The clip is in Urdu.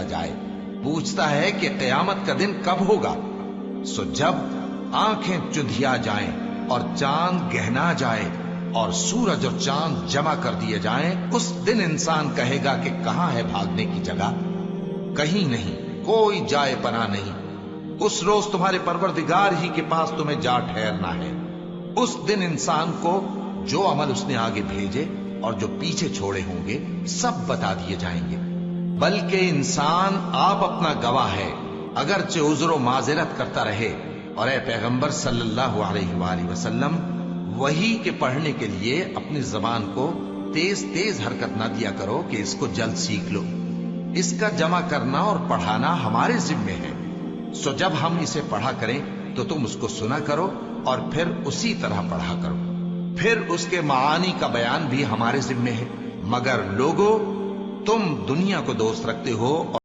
جائے، پوچھتا ہے کہ قیامت کا دن کب ہوگا۔ سو جب آنکھیں چندھیا جائیں اور چاند گہنا جائے اور سورج اور چاند جمع کر دیے جائیں، اس دن انسان کہے گا کہ کہاں ہے بھاگنے کی جگہ؟ کہیں نہیں، کوئی جائے پناہ نہیں۔ اس روز تمہارے پروردگار ہی کے پاس تمہیں جا ٹھہرنا ہے۔ اس دن انسان کو جو عمل اس نے آگے بھیجے اور جو پیچھے چھوڑے ہوں گے سب بتا دیے جائیں گے۔ بلکہ انسان آپ اپنا گواہ ہے، اگرچہ عذر و معذرت کرتا رہے۔ اور اے پیغمبر صلی اللہ علیہ وآلہ وسلم، وحی کے پڑھنے کے لیے اپنی زبان کو تیز تیز حرکت نہ دیا کرو کہ اس کو جلد سیکھ لو۔ اس کا جمع کرنا اور پڑھانا ہمارے ذمے ہے۔ سو جب ہم اسے پڑھا کریں تو تم اس کو سنا کرو اور پھر اسی طرح پڑھا کرو۔ پھر اس کے معانی کا بیان بھی ہمارے ذمے ہے۔ مگر لوگو، تم دنیا کو دوست رکھتے ہو